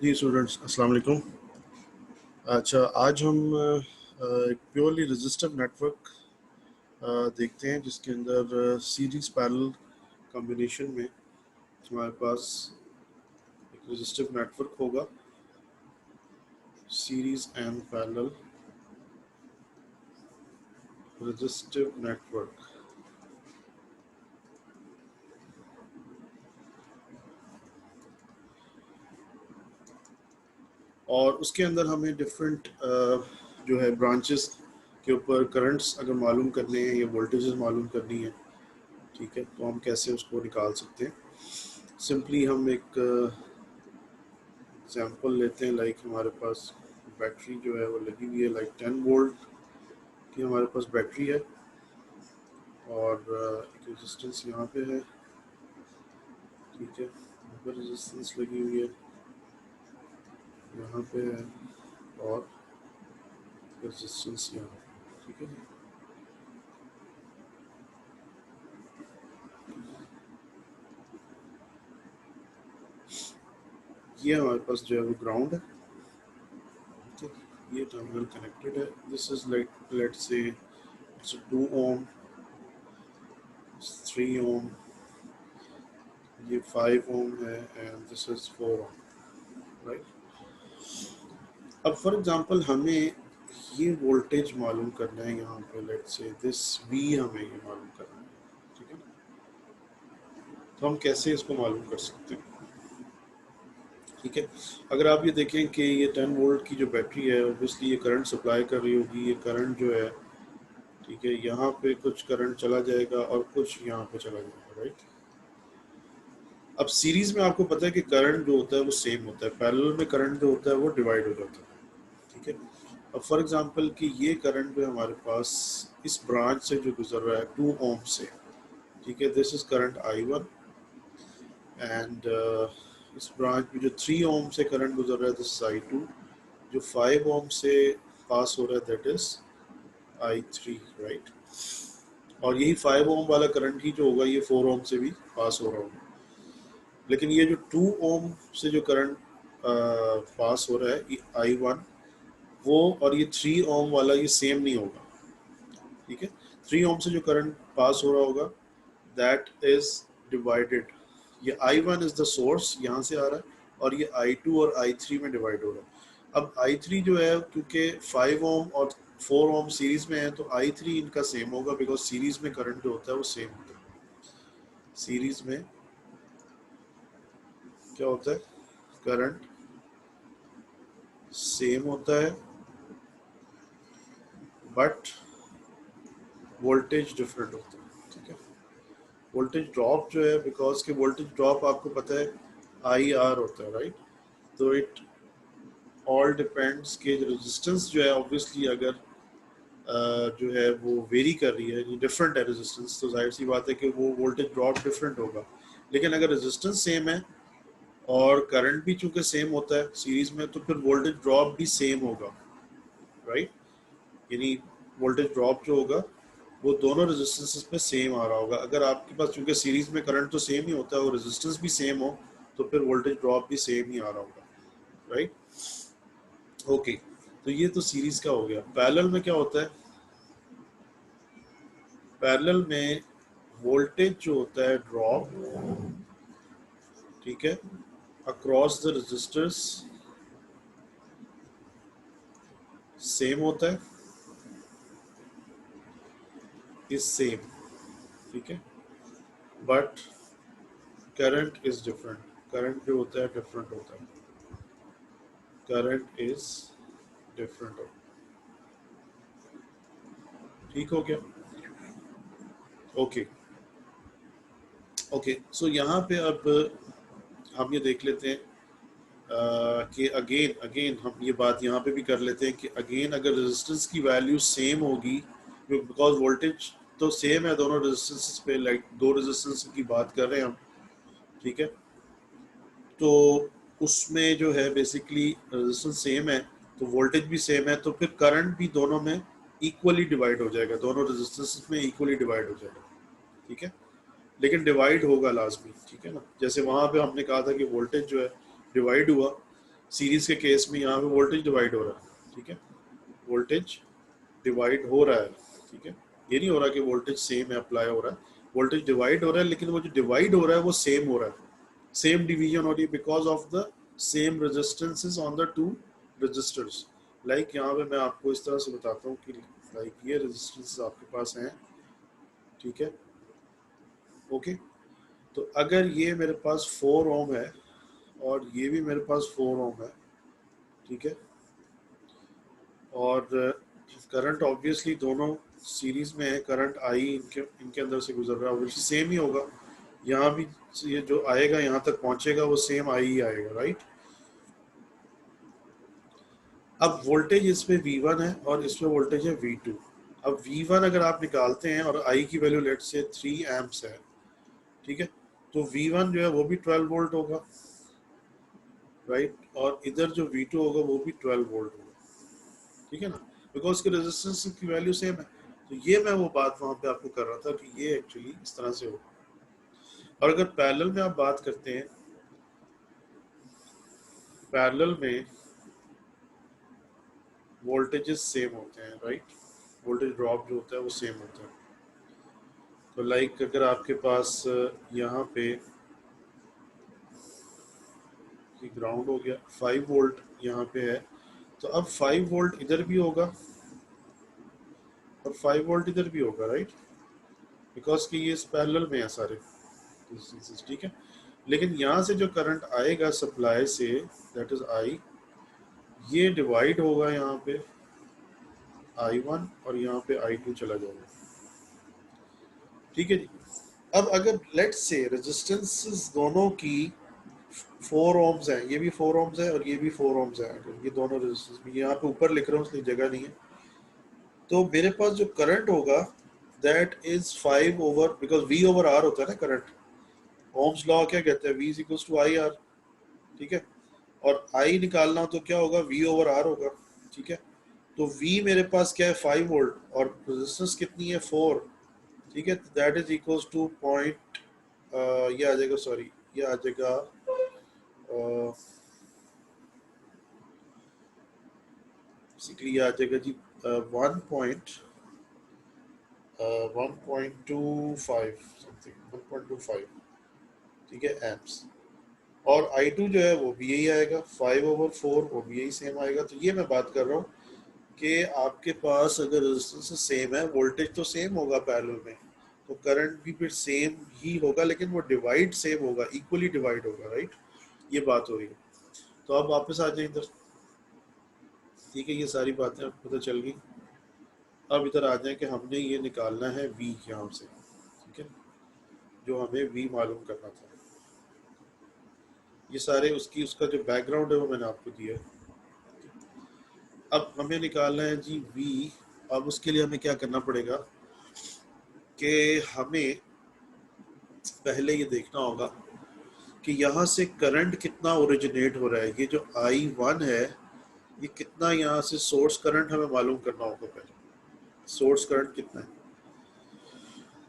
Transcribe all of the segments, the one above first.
जी students, अस्सलाम वालेकुम। अच्छा, आज हम एक प्योरली रजिस्टिव नेटवर्क देखते हैं जिसके अंदर सीरीज पैरेलल कॉम्बिनेशन में हमारे पास एक रजिस्टिव नेटवर्क होगा, series and parallel resistive network. और उसके अंदर हमें डिफरेंट जो है ब्रांचेस के ऊपर करंट्स अगर मालूम करने हैं या वोल्टेजेस मालूम करनी है, ठीक है, तो हम कैसे उसको निकाल सकते हैं। सिंपली हम एक एग्जाम्पल लेते हैं। लाइक हमारे पास बैटरी जो है वो लगी हुई है, लाइक 10 वोल्ट की हमारे पास बैटरी है और एक रेजिस्टेंस यहाँ पे है, ठीक है, यहाँ पर रेजिस्टेंस लगी हुई है, यहाँ पे है और रेजिस्टेंस यहाँ, ठीक है। ये हमारे पास जो है वो ग्राउंड है, ठीक है, ये टर्मिनल कनेक्टेड है। This is like let's say it's 2 ohm, 3 ohm, ये 5 ओम है and this is 4 ohm, right. अब फॉर एग्जांपल हमें ये वोल्टेज मालूम करना है, यहाँ पे लेट्स से दिस V हमें ये मालूम करना है, ठीक है ना। तो हम कैसे इसको मालूम कर सकते हैं, ठीक है। अगर आप ये देखें कि ये 10 वोल्ट की जो बैटरी है, ऑब्वियसली ये करंट सप्लाई कर रही होगी। ये करंट जो है, ठीक है, यहाँ पे कुछ करंट चला जाएगा और कुछ यहाँ पे चला जाएगा, राइट। अब सीरीज में आपको पता है कि करंट जो होता है वो सेम होता है, पैरेलल में करंट जो होता है वो डिवाइड हो जाता है, ठीक है। अब फॉर एग्जांपल कि ये करंट जो हमारे पास इस ब्रांच से जो गुजर रहा है 2 ओम से, ठीक है, this is current I1 and इस ब्रांच में जो 3 ओम से करंट गुजर रहा है दिस इज I2, जो 5 ओम से पास हो रहा है दैट इज I3, राइट। और यही 5 ओम वाला करंट ही जो होगा ये 4 ओम से भी पास हो रहा होगा। लेकिन ये जो 2 ओम से जो करंट पास हो रहा है I1, वो और ये 3 ओम वाला ये सेम नहीं होगा, ठीक है। 3 ओम से जो करंट पास हो रहा होगा दैट इज डिवाइडेड, ये I1 इज द सोर्स, यहाँ से आ रहा है, और ये I2 और I3 में डिवाइड हो रहा है। अब I3 जो है, क्योंकि 5 ओम और 4 ओम सीरीज में है, तो I3 इनका सेम होगा, बिकॉज सीरीज में करंट जो होता है वो सेम होता है। सीरीज में क्या होता है, करंट सेम होता है बट वोल्टेज डिफरेंट होता है, ठीक है। वोल्टेज ड्रॉप जो है, बिकॉज के वोल्टेज ड्रॉप आपको पता है IR होता है, राइट। तो इट ऑल डिपेंड्स कि रेजिस्टेंस जो है ऑब्वियसली अगर जो है वो वेरी कर रही है, डिफरेंट है रेजिस्टेंस, तो जाहिर सी बात है कि वो वोल्टेज ड्रॉप डिफरेंट होगा। लेकिन अगर रेजिस्टेंस सेम है और करंट भी चूंकि सेम होता है सीरीज में, तो फिर वोल्टेज ड्रॉप भी सेम होगा, राइट। यानी वोल्टेज ड्रॉप जो होगा वो दोनों रेजिस्टेंसेस पे सेम आ रहा होगा। अगर आपके पास चूंकि सीरीज में करंट तो सेम ही होता है और रेजिस्टेंस भी सेम हो, तो फिर वोल्टेज ड्रॉप भी सेम ही आ रहा होगा, राइट। ओके, तो ये तो सीरीज का हो गया। पैरेलल में क्या होता है, पैरेलल में वोल्टेज जो होता है ड्रॉप, ठीक है, अक्रॉस द रेजिस्टर्स सेम होता है, इज सेम, ठीक है, but current is different. Current जो होता है डिफरेंट होता है, करंट इज डिफरेंट होता है, ठीक हो गया। ओके ओके, सो यहाँ पे अब हम ये देख लेते हैं कि अगेन अगेन हम ये बात यहाँ पे भी कर लेते हैं कि अगेन अगर रेजिस्टेंस की वैल्यू सेम होगी, बिकॉज वोल्टेज तो सेम है दोनों रेजिस्टेंस पे, लाइक दो रेजिस्टेंस की बात कर रहे हैं हम, ठीक है। तो उसमें जो है बेसिकली रेजिस्टेंस सेम है तो वोल्टेज भी सेम है, तो फिर करंट भी दोनों में इक्वली डिवाइड हो जाएगा, दोनों रेजिस्टेंस में इक्वली डिवाइड हो जाएगा, ठीक है। लेकिन डिवाइड होगा लाजमी, ठीक है ना। जैसे वहां पे हमने कहा था कि वोल्टेज जो है डिवाइड हुआ, सीरीज के केस में यहाँ पे वोल्टेज डिवाइड हो रहा है, ठीक है, वोल्टेज डिवाइड हो रहा है, ठीक है, ये नहीं हो रहा कि वोल्टेज सेम है अप्लाई हो रहा है, वोल्टेज डिवाइड हो रहा है, लेकिन वो जो डिवाइड हो रहा है वो सेम हो रहा है, सेम डिवीजन हो रही है because of the same resistances on the two resistors. Like यहाँ पे मैं आपको इस तरह से बताता हूँ कि लाइक ये रेजिस्टेंसेस आपके पास हैं, ठीक है, ओके। तो अगर ये मेरे पास 4 ओम है और ये भी मेरे पास 4 ओम है, ठीक है, और करंट ऑब्वियसली दोनों सीरीज में है, करंट आई इनके अंदर से गुजर रहा है, ऑब्वियसली सेम ही होगा, यहाँ भी ये जो आएगा यहाँ तक पहुंचेगा वो सेम आई ही आएगा, राइट। अब वोल्टेज इसमें V1 है और इसमें वोल्टेज है V2। अब V1 अगर आप निकालते हैं और I की वैल्यू लेट से 3 एम्प्स है, ठीक है, तो V1 जो है वो भी 12 वोल्ट होगा, राइट, और इधर जो V2 होगा वो भी 12 वोल्ट होगा, ठीक है ना, बिकॉज उसके रेजिस्टेंस की वैल्यू सेम है। तो ये मैं वो बात वहां पे आपको कर रहा था कि ये एक्चुअली इस तरह से होगा। और अगर पैरेलल में आप बात करते हैं, पैरेलल में वोल्टेजेस सेम होते हैं, राइट, वोल्टेज ड्रॉप जो होता है वो सेम होता है। तो लाइक अगर आपके पास यहाँ पे ग्राउंड हो गया, 5 वोल्ट यहाँ पे है, तो अब 5 वोल्ट इधर भी होगा और 5 वोल्ट इधर भी होगा, राइट, बिकॉज कि ये पैरेलल में है सारे, ठीक है। लेकिन यहाँ से जो करंट आएगा सप्लाई से, दैट इज आई, ये डिवाइड होगा यहाँ पे I1 और यहाँ पे I2 चला जाएगा, ठीक है जी। अब अगर लेट्स से रेजिस्टेंसेस दोनों की 4 ओम्स है, ये भी 4 ओम्स है और ये भी 4 ओम्स है, ये दोनों रेजिस्टेंस, यहाँ पे ऊपर लिख रहा हूँ इसलिए जगह नहीं है, तो मेरे पास जो करंट होगा that is 5 over, because V over R होता है ना करंट, ओम्स लॉ क्या कहते हैं, V is equals to I R, ठीक है, और I निकालना हो तो क्या होगा, V ओवर R होगा, ठीक है। तो V मेरे पास क्या है 5 वोल्ट और रेजिस्टेंस कितनी है 4, ठीक है, that is equals two point, ये आ जाएगा, सॉरी ये आ जाएगा बेसिकली ये आ जाएगा जी 1.25 समथिंग, 1.25, ठीक है, एम्प्स। और I2 जो है वो भी यही आएगा 5 ओवर 4, वो भी यही सेम आएगा। तो ये मैं बात कर रहा हूँ कि आपके पास अगर रेजिस्टेंस सेम है, वोल्टेज तो सेम होगा पैरेलल में, तो करंट भी फिर सेम ही होगा, लेकिन वो डिवाइड सेम होगा, इक्वली डिवाइड होगा, राइट, ये बात हो रही है। तो अब वापस आ जाए इधर, ठीक है, ये सारी बातें आपको पता चल गई। अब इधर आ जाए कि हमने ये निकालना है V यहाँ से, ठीक है, जो हमें V मालूम करना था, ये सारे उसका जो बैकग्राउंड है वो मैंने आपको दिया है। अब हमें निकालना है जी V। अब उसके लिए हमें क्या करना पड़ेगा कि हमें पहले ये देखना होगा कि यहाँ से करंट कितना ओरिजिनेट हो रहा है, ये जो I1 है ये कितना, यहाँ से सोर्स करंट हमें मालूम करना होगा पहले, सोर्स करंट कितना है।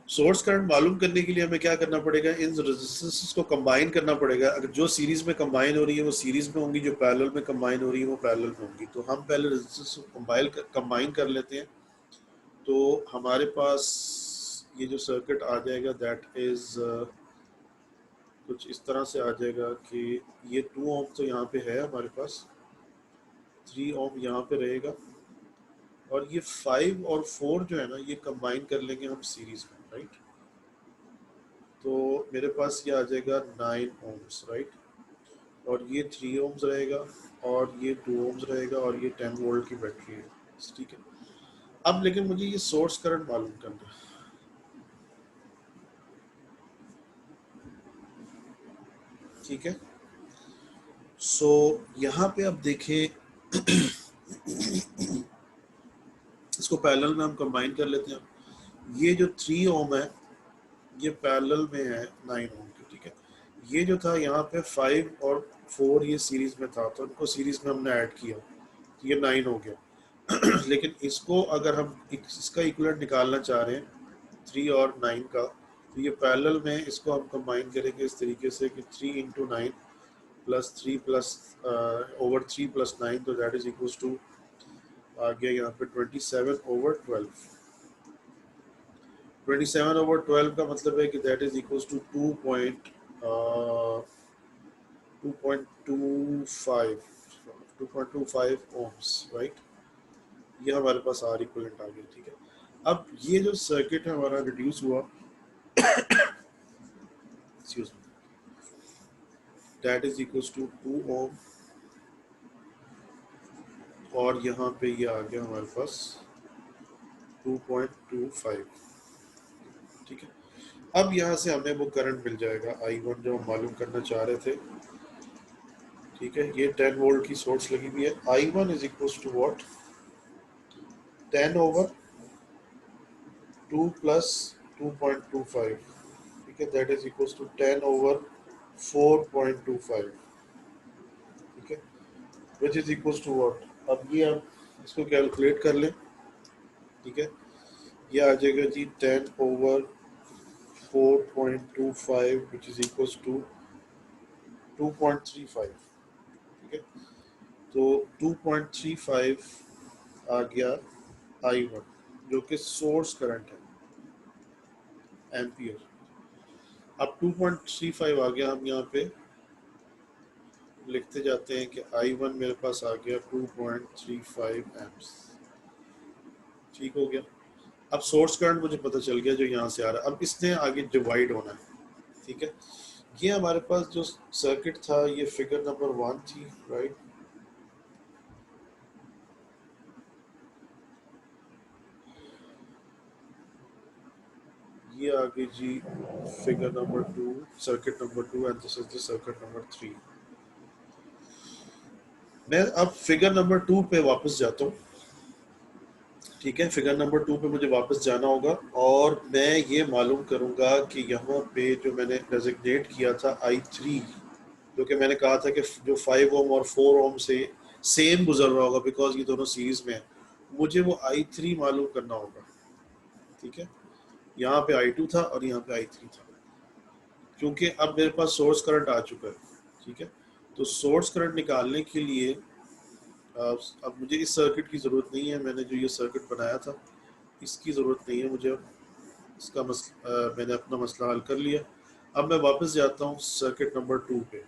सोर्स करंट मालूम करने के लिए हमें क्या करना पड़ेगा, इन रेजिस्टेंसेस को कंबाइन करना पड़ेगा। अगर जो सीरीज में कंबाइन हो रही है वो सीरीज में होंगी, जो पैरेलल में कंबाइन हो रही है वो पैरेलल में होंगी। तो हम पहले रेजिस्टेंस को कंबाइन कर लेते हैं, तो हमारे पास ये जो सर्किट आ जाएगा दैट इज कुछ इस तरह से आ जाएगा कि ये 2 ओम तो यहाँ पे है हमारे पास, 3 ओम यहाँ पे रहेगा, और ये 5 और 4 जो है ना ये कंबाइन कर लेंगे हम सीरीज में, राइट। तो मेरे पास ये आ जाएगा 9 ओम्स, राइट, और ये 3 ओम्स रहेगा और ये 2 ओम्स रहेगा और ये 10 वोल्ट की बैटरी है, ठीक है। अब लेकिन मुझे ये सोर्स करंट मालूम करना है, ठीक है। सो यहाँ पे अब देखें इसको पैरेलल में हम कंबाइन कर लेते हैं। ये जो 3 ओम है ये पैरेलल में है 9 ओम के, ठीक है। ये जो था यहाँ पे 5 और 4 ये सीरीज में था, तो इनको सीरीज में हमने ऐड किया, तो ये 9 हो गया। लेकिन इसको अगर हम इसका इक्विवेलेंट निकालना चाह रहे हैं 3 और 9 का, तो ये पैरेलल में इसको हम कंबाइन करेंगे इस तरीके से कि 3 into 9 plus 3 plus over 3 plus 9, तो दैट इज इक्वल्स टू आ गया यहाँ पे 27/12। 27/12 का मतलब है कि that is equals to 2.25 ohms, right. ये हमारे पास आर इक्वलेंट आ गया, ठीक है। अब ये जो सर्किट है हमारा रिड्यूस हुआ, excuse me, that is equals to 2 ohm, और यहाँ पे ये आ गया हमारे पास 2.25, ठीक है। अब यहाँ से हमें वो करंट मिल जाएगा I1 जो हम मालूम करना चाह रहे थे, ठीक है। ये 10 वोल्ट की सोर्स लगी हुई है। I1 is equals to what, 10/2 plus 2.25, ठीक है, दैट इज इक्वल्स टू 10/4.25, ठीक है, which is equals to what. अब ये हम इसको कैलकुलेट कर लें, ठीक है। ये आ जाएगा जी 10/4.25 विच इज इक्वल्स टू 2.35, ठीक है। तो 2.35 आ गया I1 जो कि सोर्स करंट है, एम्पियर। अब 2.35 आ गया, हम यहाँ पे लिखते जाते हैं कि I1 मेरे पास आ गया 2.35 एम्प्स, ठीक हो गया। अब सोर्स करंट मुझे पता चल गया जो यहाँ से आ रहा है। अब इसने आगे डिवाइड होना है, ठीक है। ये हमारे पास जो सर्किट था ये फिगर नंबर 1 थी, राइट। ये आ गई जी figure number 2, circuit number 2, and this is the circuit number 3। मैं अब फिगर नंबर 2 पे वापस जाता हूँ, ठीक है। फिगर नंबर 2 पे मुझे वापस जाना होगा और मैं ये मालूम करूंगा कि यहाँ पे जो मैंने डेजिग्नेट किया था I3, जो कि मैंने कहा था कि जो 5 ओम और 4 ओम से सेम गुजर रहा होगा बिकॉज ये दोनों सीरीज में है, मुझे वो I3 मालूम करना होगा, ठीक है। यहाँ पे I2 था और यहाँ पे I3 था, क्योंकि अब मेरे पास सोर्स करंट आ चुका है, ठीक है। तो सोर्स करंट निकालने के लिए अब मुझे इस सर्किट की ज़रूरत नहीं है, मैंने जो ये सर्किट बनाया था इसकी ज़रूरत नहीं है मुझे। इसका मैंने अपना मसला हल कर लिया। अब मैं वापस जाता हूँ सर्किट नंबर 2 पे।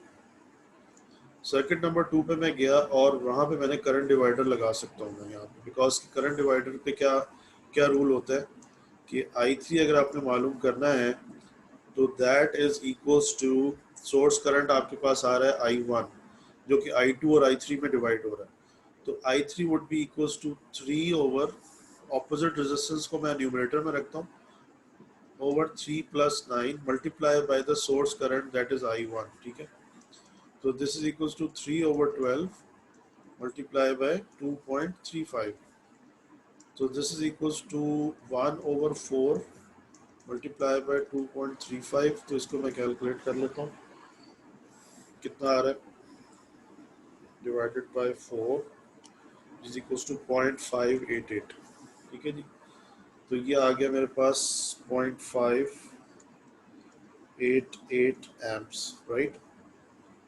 सर्किट नंबर 2 पे मैं गया और वहाँ पे मैंने करंट डिवाइडर लगा सकता हूँ मैं यहाँ पे, बिकॉज करंट डिवाइडर पे क्या क्या रूल होता है कि I3 अगर आपने मालूम करना है तो that is equals to source current आपके पास आ रहा है I1 जो कि I2 और I3 में डिवाइड हो रहा है। तो I3 would be equals to 3 over opposite resistance को मैं न्यूमरेटर में रखता हूँ over 3 plus 9 multiply by the source current that is I1, ठीक है। तो this is equals to 3/12 multiply by 2.35. So this is equals to 1/4 multiply by 2.35। तो इसको मैं कैलकुलेट कर लेता हूँ, कितना आ रहा है divided by 4 is equals to 0.588, ठीक है जी। तो ये आ गया मेरे पास 0.588 एम्प्स, राइट,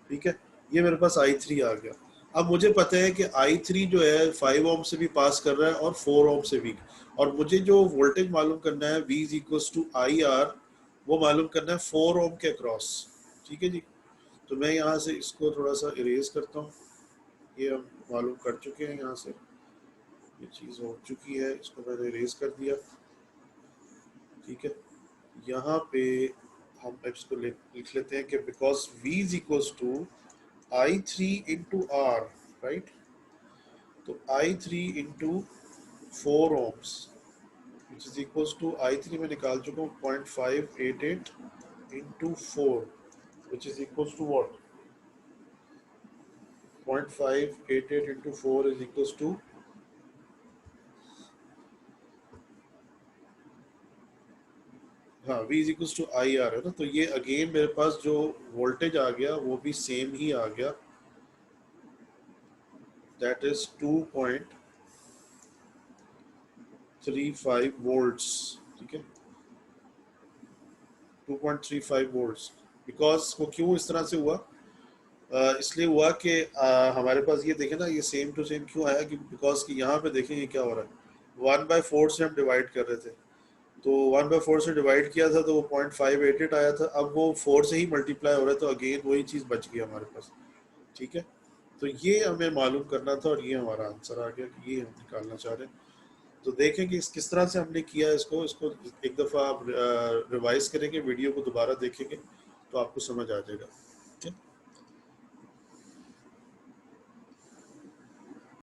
ठीक है। ये मेरे पास I3 आ गया। अब मुझे पता है कि I3 जो है 5 ओम से भी पास कर रहा है और 4 ओम से भी, और मुझे जो वोल्टेज मालूम करना है V is equals to IR, वो मालूम करना है 4 ओम के अक्रॉस, ठीक है जी। तो मैं यहाँ से इसको थोड़ा सा इरेज करता हूँ, ये हम मालूम कर चुके हैं, यहाँ से ये चीज़ हो चुकी है, इसको मैंने इरेज कर दिया, ठीक है। यहाँ पे हम इसको लिख लेते हैं कि because V is equals to I3 into R, right? तो I3 into 4 ohms which is equals to I3 में निकाल चुका हूँ 0.588 into 4 which is equals to what? 0.588 into 4 is equals to, हाँ, V is equals to IR है ना। तो ये अगेन मेरे पास जो वोल्टेज आ गया वो भी सेम ही आ गया, दैट इज 2.35 वोल्ट्स, ठीक है, 2.35 वोल्ट्स। बिकॉज वो क्यों इस तरह से हुआ, इसलिए हुआ कि हमारे पास ये देखें ना, ये सेम टू सेम क्यों आया, कि बिकॉज कि यहाँ पे देखें ये क्या हो रहा है, 1/4 से हम डिवाइड कर रहे थे, तो 1/4 से डिवाइड किया था तो वो 0.588 आया था, अब वो 4 से ही मल्टीप्लाई हो रहा है, तो अगेन वही चीज़ बच गई हमारे पास। ठीक है, तो ये हमें मालूम करना था और ये हमारा आंसर आ गया कि ये हम निकालना चाह रहे हैं। तो देखें कि किस तरह से हमने किया इसको इसको एक दफ़ा आप रिवाइज करेंगे, वीडियो को दोबारा देखेंगे तो आपको समझ आ जाएगा।